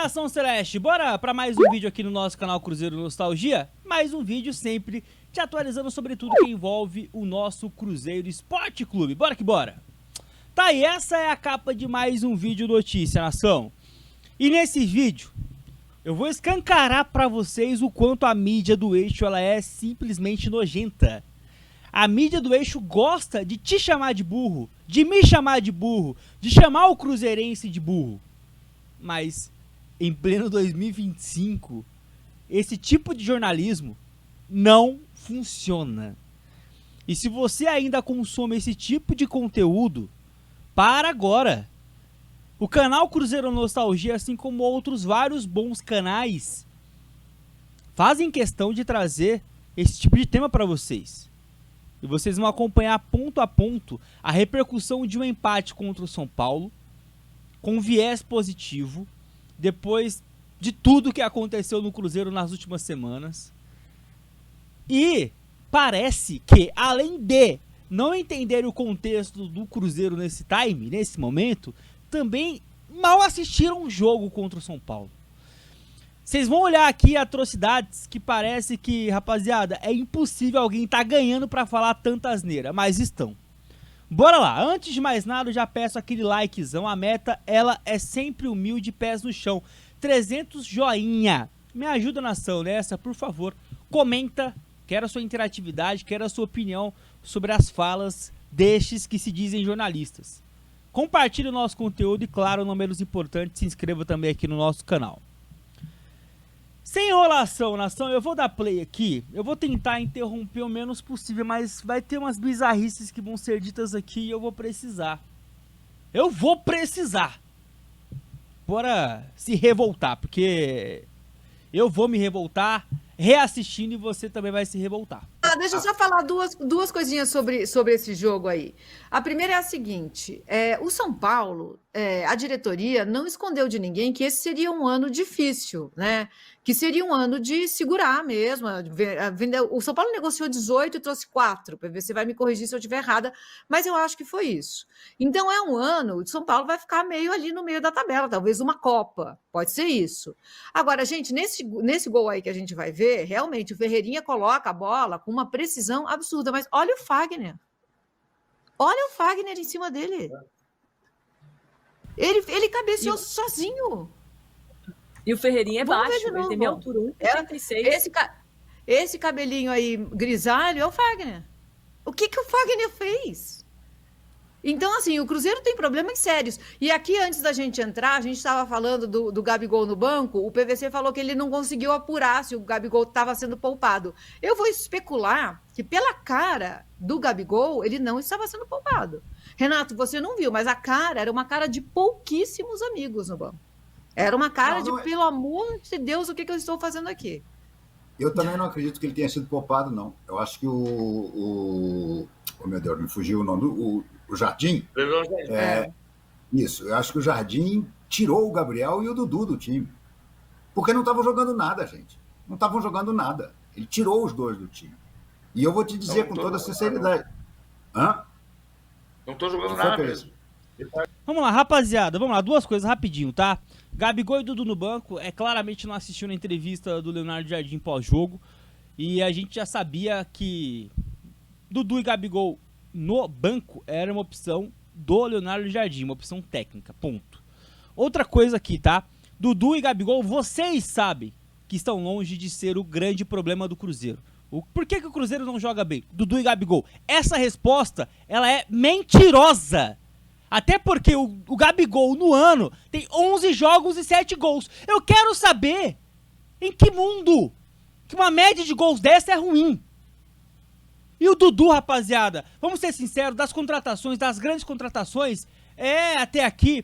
Nação Celeste, bora para mais um vídeo aqui no nosso canal Cruzeiro Nostalgia? Mais um vídeo sempre te atualizando sobre tudo que envolve o nosso Cruzeiro Esporte Clube. Bora que bora! Tá, e essa é a capa de mais um vídeo notícia, nação. E nesse vídeo, eu vou escancarar para vocês o quanto a mídia do Eixo ela é simplesmente nojenta. A mídia do Eixo gosta de te chamar de burro, de me chamar de burro, de chamar o cruzeirense de burro. Mas em pleno 2025, esse tipo de jornalismo não funciona. E se você ainda consome esse tipo de conteúdo, para agora. O canal Cruzeiro Nostalgia, assim como outros vários bons canais, fazem questão de trazer esse tipo de tema para vocês. E vocês vão acompanhar ponto a ponto a repercussão de um empate contra o São Paulo, com viés positivo, depois de tudo que aconteceu no Cruzeiro nas últimas semanas. E parece que, além de não entender o contexto do Cruzeiro nesse time, nesse momento, também mal assistiram um jogo contra o São Paulo. Vocês vão olhar aqui atrocidades que parece que, rapaziada, é impossível alguém tá ganhando pra falar tanta asneira, mas estão. Bora lá, antes de mais nada eu já peço aquele likezão, a meta ela é sempre humilde, pés no chão, 300 joinha, me ajuda nação nessa, por favor, comenta, quero a sua interatividade, quero a sua opinião sobre as falas destes que se dizem jornalistas. Compartilhe o nosso conteúdo e, claro, não menos importante, se inscreva também aqui no nosso canal. Sem enrolação, nação, eu vou dar play aqui, eu vou tentar interromper o menos possível, mas vai ter umas bizarrices que vão ser ditas aqui e eu vou precisar. Eu vou precisar. Bora se revoltar, porque eu vou me revoltar reassistindo e você também vai se revoltar. Deixa eu só falar duas coisinhas sobre esse jogo aí. A primeira é a seguinte, o São Paulo, a diretoria não escondeu de ninguém que esse seria um ano difícil, né? Que seria um ano de segurar mesmo. O São Paulo negociou 18 e trouxe 4, para ver se vai me corrigir se eu estiver errada, mas eu acho que foi isso. Então é um ano, o São Paulo vai ficar meio ali no meio da tabela, talvez uma Copa, pode ser isso. Agora, gente, nesse gol aí que a gente vai ver, realmente o Ferreirinha coloca a bola com uma precisão absurda, mas olha o Fagner. Olha o Fagner em cima dele. Ele cabeceou sozinho. E o Ferreirinha é baixo, ele tem minha altura, 1,86. Esse cabelinho aí grisalho é o Fagner. O que o Fagner fez? Então, assim, o Cruzeiro tem problemas sérios. E aqui, antes da gente entrar, a gente estava falando do Gabigol no banco, o PVC falou que ele não conseguiu apurar se o Gabigol estava sendo poupado. Eu vou especular que, pela cara do Gabigol, ele não estava sendo poupado. Renato, você não viu, mas a cara era uma cara de pouquíssimos amigos no banco. Era uma cara pelo amor de Deus, o que eu estou fazendo aqui? Eu também não acredito que ele tenha sido poupado, não. Eu acho que oh, meu Deus, me fugiu o nome o Jardim. Isso, eu acho que o Jardim tirou o Gabriel e o Dudu do time. Porque não estavam jogando nada, gente. Não estavam jogando nada. Ele tirou os dois do time. E eu vou te dizer com toda sinceridade. Hã? Não tô jogando nada mesmo. Vamos lá, rapaziada, vamos lá, duas coisas rapidinho, tá? Gabigol e Dudu no banco, claramente não assistiu na entrevista do Leonardo Jardim pós-jogo. E a gente já sabia que Dudu e Gabigol no banco era uma opção do Leonardo Jardim, uma opção técnica, ponto. Outra coisa aqui, tá? Dudu e Gabigol, vocês sabem que estão longe de ser o grande problema do Cruzeiro. Por que o Cruzeiro não joga bem? Dudu e Gabigol. Essa resposta, ela é mentirosa. Até porque o Gabigol no ano tem 11 jogos e 7 gols. Eu quero saber em que mundo que uma média de gols dessa é ruim. E o Dudu, rapaziada, vamos ser sinceros, das contratações, das grandes contratações, até aqui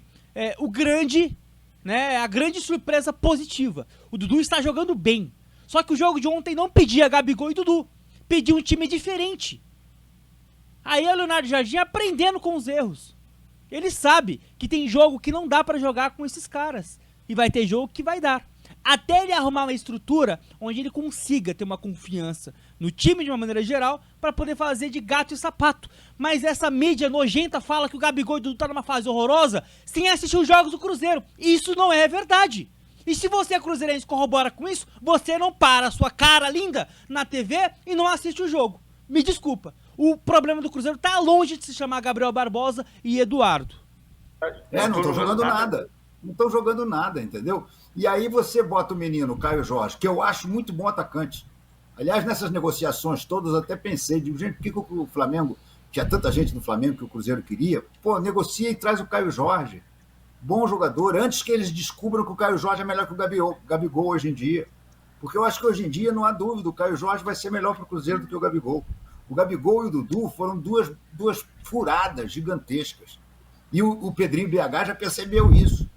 o grande, né, a grande surpresa positiva. O Dudu está jogando bem. Só que o jogo de ontem não pedia Gabigol e Dudu. Pedia um time diferente. Aí o Leonardo Jardim aprendendo com os erros. Ele sabe que tem jogo que não dá pra jogar com esses caras. E vai ter jogo que vai dar. Até ele arrumar uma estrutura onde ele consiga ter uma confiança no time de uma maneira geral pra poder fazer de gato e sapato. Mas essa mídia nojenta fala que o Gabigol e o Dudu tá numa fase horrorosa sem assistir os jogos do Cruzeiro. E isso não é verdade. E se você é cruzeirense e corrobora com isso, você não para a sua cara linda na TV e não assiste o jogo. Me desculpa. O problema do Cruzeiro tá longe de se chamar Gabriel Barbosa e Eduardo. Não estão jogando nada. Não estão jogando nada, entendeu? E aí você bota o menino, Caio Jorge, que eu acho muito bom atacante. Aliás, nessas negociações todas, até pensei, digo, gente, por que o Flamengo, tinha tanta gente no Flamengo que o Cruzeiro queria, pô, negocia e traz o Caio Jorge. Bom jogador, antes que eles descubram que o Caio Jorge é melhor que o Gabigol hoje em dia. Porque eu acho que hoje em dia, não há dúvida, o Caio Jorge vai ser melhor para o Cruzeiro do que o Gabigol. O Gabigol e o Dudu foram duas furadas gigantescas. E o Pedrinho BH já percebeu isso.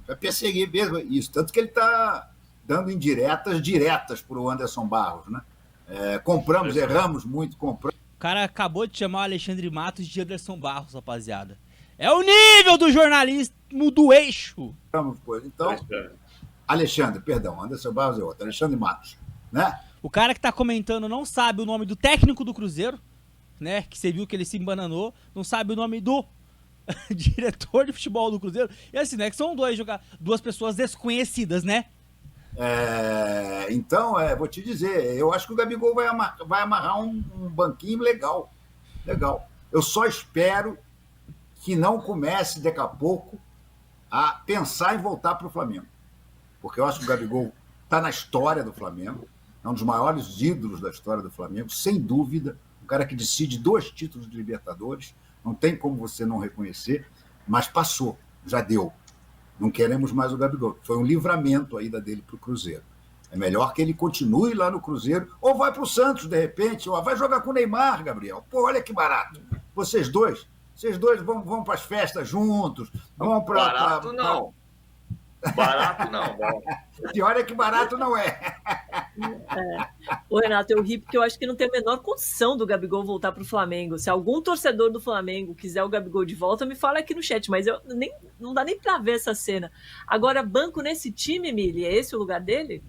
Já percebi mesmo isso. Tanto que ele está dando indiretas diretas para o Anderson Barros, né? Compramos, erramos muito, compramos. O cara acabou de chamar o Alexandre Matos de Anderson Barros, rapaziada. É o nível do jornalismo do eixo. Então, Alexandre, perdão, Anderson Barros é outro, Alexandre Matos, né? O cara que tá comentando não sabe o nome do técnico do Cruzeiro, né? Que você viu que ele se embananou, não sabe o nome do diretor de futebol do Cruzeiro. E assim, né? Que são duas pessoas desconhecidas, né? Então, vou te dizer, eu acho que o Gabigol vai amarrar um banquinho legal. Eu só espero que não comece daqui a pouco a pensar em voltar para o Flamengo. Porque eu acho que o Gabigol está na história do Flamengo, é um dos maiores ídolos da história do Flamengo, sem dúvida, um cara que decide 2 títulos de Libertadores, não tem como você não reconhecer, mas passou, já deu. Não queremos mais o Gabigol. Foi um livramento a ida dele para o Cruzeiro. É melhor que ele continue lá no Cruzeiro, ou vai para o Santos, de repente, ou vai jogar com o Neymar, Gabriel. Pô, olha que barato. Vocês dois vão para as festas juntos, vão para... Barato não. Barato não. Pior é que barato não é. Ô, Renato, eu ri porque eu acho que não tem a menor condição do Gabigol voltar pro Flamengo. Se algum torcedor do Flamengo quiser o Gabigol de volta, me fala aqui no chat, mas não dá nem pra ver essa cena. Agora, banco nesse time, Mili, é esse o lugar dele?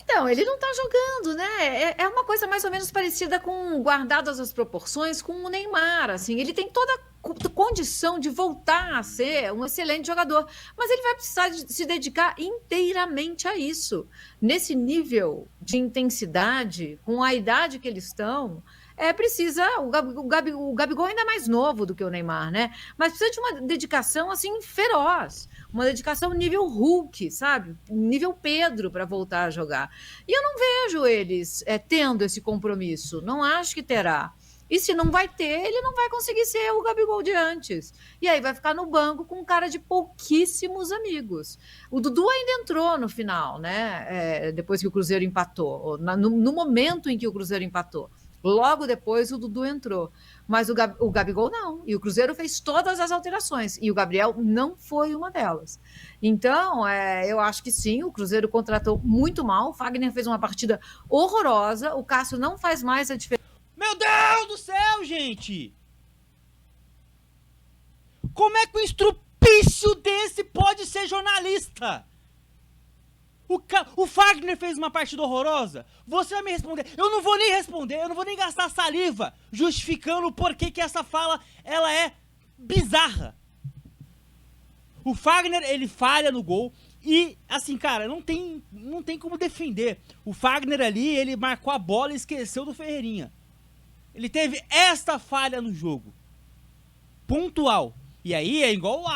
Então, ele não tá jogando, né? É uma coisa mais ou menos parecida com, guardadas as proporções, com o Neymar, assim. Ele tem toda a condição de voltar a ser um excelente jogador, mas ele vai precisar se dedicar inteiramente a isso. Nesse nível de intensidade, com a idade que eles estão, o Gabigol ainda é mais novo do que o Neymar, né? Mas precisa de uma dedicação, assim, feroz. Uma dedicação nível Hulk, sabe? Nível Pedro para voltar a jogar. E eu não vejo eles tendo esse compromisso. Não acho que terá. E se não vai ter, ele não vai conseguir ser o Gabigol de antes. E aí vai ficar no banco com um cara de pouquíssimos amigos. O Dudu ainda entrou no final, né? Depois que o Cruzeiro empatou. No momento em que o Cruzeiro empatou. Logo depois o Dudu entrou. Mas o Gabigol não. E o Cruzeiro fez todas as alterações. E o Gabriel não foi uma delas. Então, eu acho que sim, o Cruzeiro contratou muito mal. O Fagner fez uma partida horrorosa. O Cássio não faz mais a diferença. Meu Deus do céu, gente! Como é que um estrupício desse pode ser jornalista? O Fagner fez uma partida horrorosa? Você vai me responder? Eu não vou nem responder, eu não vou nem gastar saliva justificando o porquê que essa fala ela é bizarra. O Fagner, ele falha no gol e, assim, cara, não tem como defender. O Fagner ali, ele marcou a bola e esqueceu do Ferreirinha. Ele teve esta falha no jogo. Pontual. E aí é igual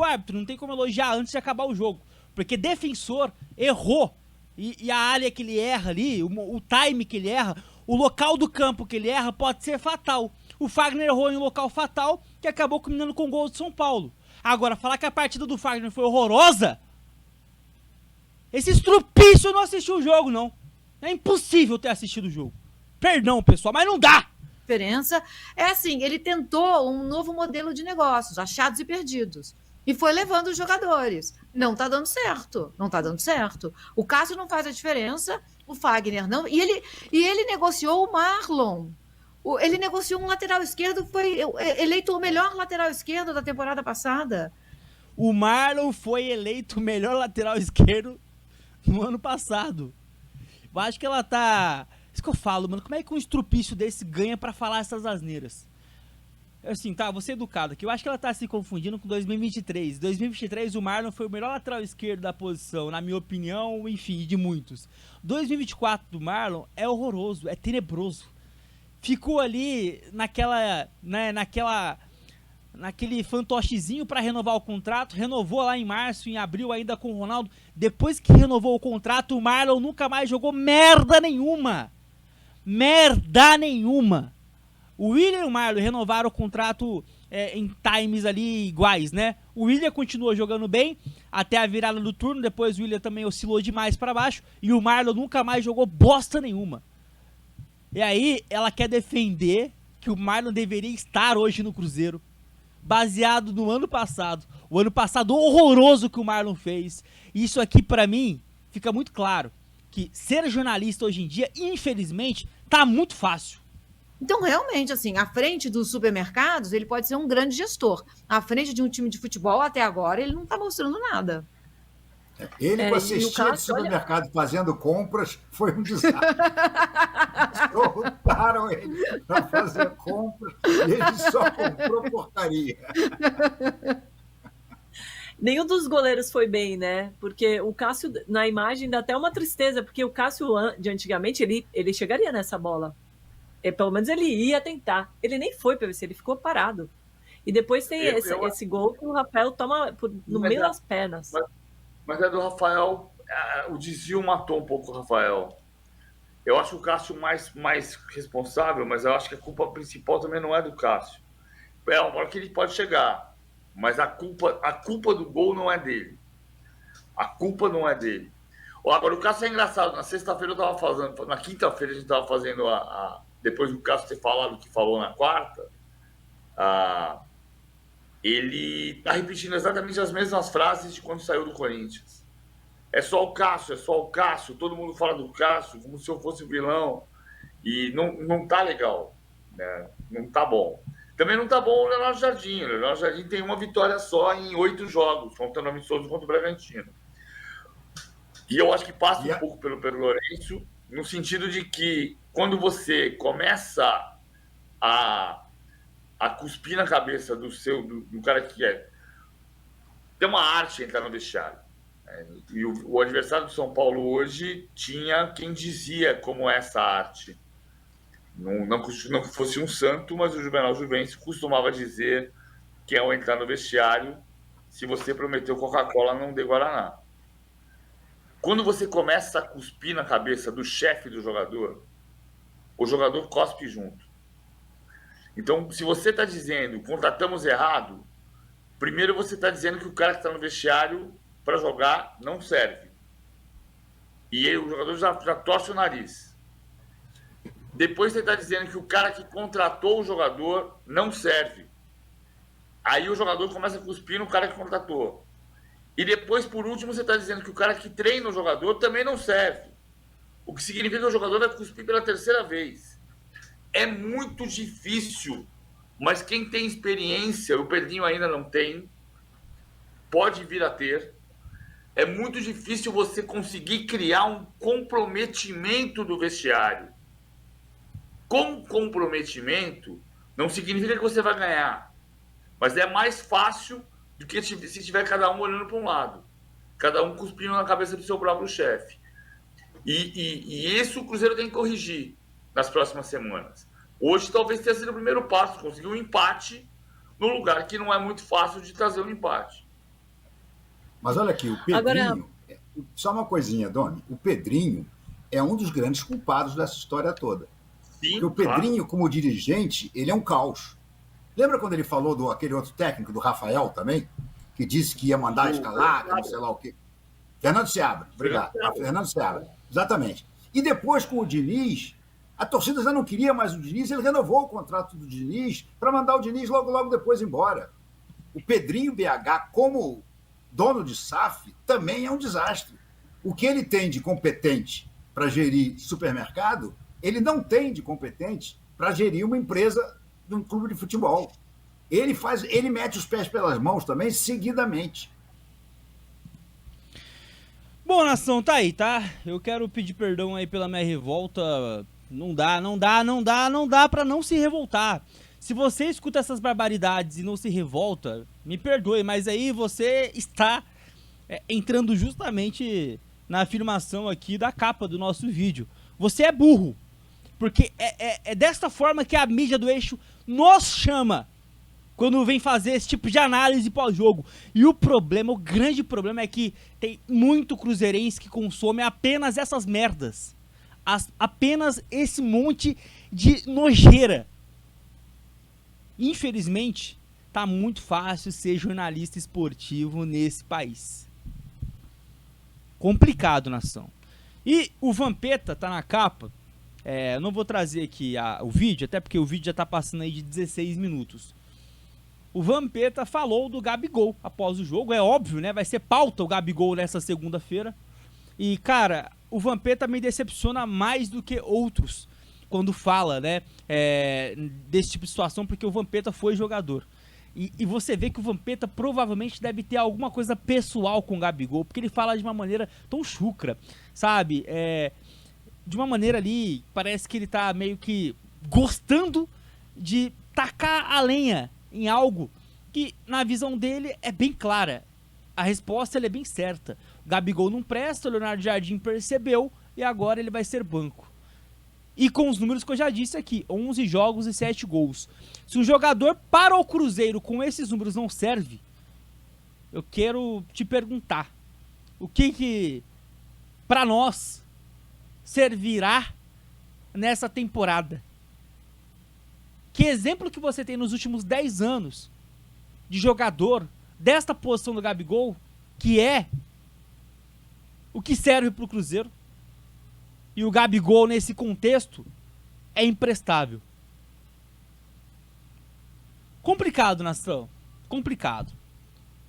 árbitro, não tem como elogiar antes de acabar o jogo. Porque defensor errou. E a área que ele erra ali, o time que ele erra, o local do campo que ele erra pode ser fatal. O Fagner errou em um local fatal que acabou culminando com o gol de São Paulo. Agora, falar que a partida do Fagner foi horrorosa, esse estrupício não assistiu o jogo, não. É impossível ter assistido o jogo. Perdão, pessoal, mas não dá. Diferença é assim, ele tentou um novo modelo de negócios, achados e perdidos, e foi levando os jogadores. Não tá dando certo. O Cássio não faz a diferença, o Fagner não, e ele negociou o Marlon. Ele negociou um lateral esquerdo, foi eleito o melhor lateral esquerdo da temporada passada. O Marlon foi eleito o melhor lateral esquerdo no ano passado. Eu acho que ela tá... Isso que eu falo, mano, como é que um estrupício desse ganha pra falar essas asneiras? assim, tá, vou ser educado aqui. Eu acho que ela tá se confundindo com 2023. 2023 o Marlon foi o melhor lateral esquerdo da posição, na minha opinião, enfim, de muitos. 2024 do Marlon é horroroso, é tenebroso. Ficou ali naquela, né, naquele fantochezinho pra renovar o contrato, renovou lá em março, em abril ainda com o Ronaldo. Depois que renovou o contrato, o Marlon nunca mais jogou merda nenhuma. Merda nenhuma. O William e o Marlon renovaram o contrato em times ali iguais, né? O William continuou jogando bem até a virada do turno, depois o William também oscilou demais pra baixo e o Marlon nunca mais jogou bosta nenhuma. E aí ela quer defender que o Marlon deveria estar hoje no Cruzeiro, baseado no ano passado. O ano passado horroroso que o Marlon fez. Isso aqui pra mim fica muito claro que ser jornalista hoje em dia, infelizmente, tá muito fácil. Então, realmente, assim, à frente dos supermercados, ele pode ser um grande gestor. À frente de um time de futebol, até agora, ele não está mostrando nada. Ele com a cestinha de supermercado fazendo compras foi um desastre. Soltaram ele para fazer compras e ele só comprou porcaria. Nenhum dos goleiros foi bem, né? Porque o Cássio, na imagem, dá até uma tristeza, porque o Cássio, de antigamente, ele chegaria nessa bola. Pelo menos ele ia tentar. Ele nem foi para ver se ele ficou parado. E depois tem esse gol que o Rafael toma no meio das pernas. Mas é do Rafael, o desvio matou um pouco o Rafael. Eu acho o Cássio mais responsável, mas eu acho que a culpa principal também não é do Cássio. É uma hora que ele pode chegar, mas a culpa do gol não é dele. A culpa não é dele. Agora, o Cássio é engraçado. Na sexta-feira eu estava fazendo, na quinta-feira a gente estava fazendo depois do Cássio ter falado o que falou na quarta, ele está repetindo exatamente as mesmas frases de quando saiu do Corinthians. É só o Cássio, todo mundo fala do Cássio como se eu fosse o vilão. E não tá legal, né? Não tá bom. Também não tá bom o Leonardo Jardim. O Leonardo Jardim tem uma vitória só em 8 jogos, contando amistoso contra o Bragantino. E eu acho que passa um pouco pelo Lourenço, no sentido de que quando você começa a cuspir na cabeça do cara que tem uma arte entrar no vestiário. E o adversário do São Paulo hoje tinha quem dizia como é essa arte. Não que fosse um santo, mas o Juvenal Juvencio costumava dizer que ao entrar no vestiário, se você prometeu Coca-Cola, não dê Guaraná. Quando você começa a cuspir na cabeça do chefe do jogador, o jogador cospe junto. Então, se você está dizendo contratamos errado, primeiro você está dizendo que o cara que está no vestiário para jogar não serve. E aí, o jogador já torce o nariz. Depois você está dizendo que o cara que contratou o jogador não serve. Aí o jogador começa a cuspir no cara que contratou. E depois, por último, você está dizendo que o cara que treina o jogador também não serve. O que significa que o jogador vai cuspir pela terceira vez. É muito difícil, mas quem tem experiência, o Pedrinho ainda não tem, pode vir a ter. É muito difícil você conseguir criar um comprometimento do vestiário. Com comprometimento, não significa que você vai ganhar, mas é mais fácil do que se tiver cada um olhando para um lado, cada um cuspindo na cabeça do seu próprio chefe. E isso o Cruzeiro tem que corrigir nas próximas semanas. Hoje talvez tenha sido o primeiro passo, conseguir um empate no lugar que não é muito fácil de trazer um empate. Mas olha aqui, o Pedrinho... Só uma coisinha, Doni. O Pedrinho é um dos grandes culpados dessa história toda. Sim, porque o Pedrinho, como dirigente, ele é um caos. Lembra quando ele falou daquele outro técnico, do Rafael também, que disse que ia mandar escalar, não sei lá o quê? Fernando Seabra, obrigado. Fernando Seabra, exatamente. E depois, com o Diniz, a torcida já não queria mais o Diniz, ele renovou o contrato do Diniz para mandar o Diniz logo depois embora. O Pedrinho BH, como dono de SAF, também é um desastre. O que ele tem de competente para gerir supermercado, ele não tem de competente para gerir uma empresa de um clube de futebol. Ele mete os pés pelas mãos também, seguidamente. Bom, nação, tá aí, tá? Eu quero pedir perdão aí pela minha revolta. Não dá pra não se revoltar. Se você escuta essas barbaridades e não se revolta, me perdoe, mas aí você está entrando justamente na afirmação aqui da capa do nosso vídeo. Você é burro, porque é desta forma que a mídia do eixo nos chama quando vem fazer esse tipo de análise pós-jogo. E o grande problema é que tem muito cruzeirense que consome apenas essas merdas. Apenas esse monte de nojeira. Infelizmente, tá muito fácil ser jornalista esportivo nesse país. Complicado, nação. E o Vampeta tá na capa. Eu não vou trazer aqui o vídeo, até porque o vídeo já tá passando aí de 16 minutos. O Vampeta falou do Gabigol após o jogo. É óbvio, né? Vai ser pauta o Gabigol nessa segunda-feira. E, cara, o Vampeta me decepciona mais do que outros quando fala, né, desse tipo de situação, porque o Vampeta foi jogador. E você vê que o Vampeta provavelmente deve ter alguma coisa pessoal com o Gabigol, porque ele fala de uma maneira tão chucra, sabe? De uma maneira ali, parece que ele tá meio que gostando de tacar a lenha em algo que, na visão dele, é bem clara. A resposta é bem certa. O Gabigol não presta, o Leonardo Jardim percebeu e agora ele vai ser banco. E com os números que eu já disse aqui, 11 jogos e 7 gols. Se um jogador para o Cruzeiro com esses números não serve, eu quero te perguntar, o que para nós servirá nessa temporada? Que exemplo que você tem nos últimos 10 anos de jogador desta posição do Gabigol, que é o que serve para o Cruzeiro? E o Gabigol, nesse contexto, é imprestável. Complicado, nação. Complicado.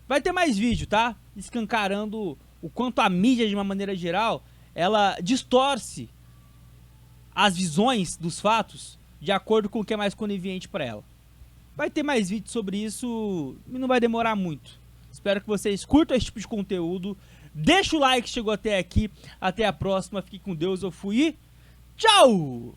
Vai ter mais vídeo, tá? Escancarando o quanto a mídia, de uma maneira geral, ela distorce as visões dos fatos de acordo com o que é mais conveniente para ela. Vai ter mais vídeo sobre isso e não vai demorar muito. Espero que vocês curtam esse tipo de conteúdo. Deixa o like, chegou até aqui. Até a próxima. Fique com Deus. Eu fui e tchau!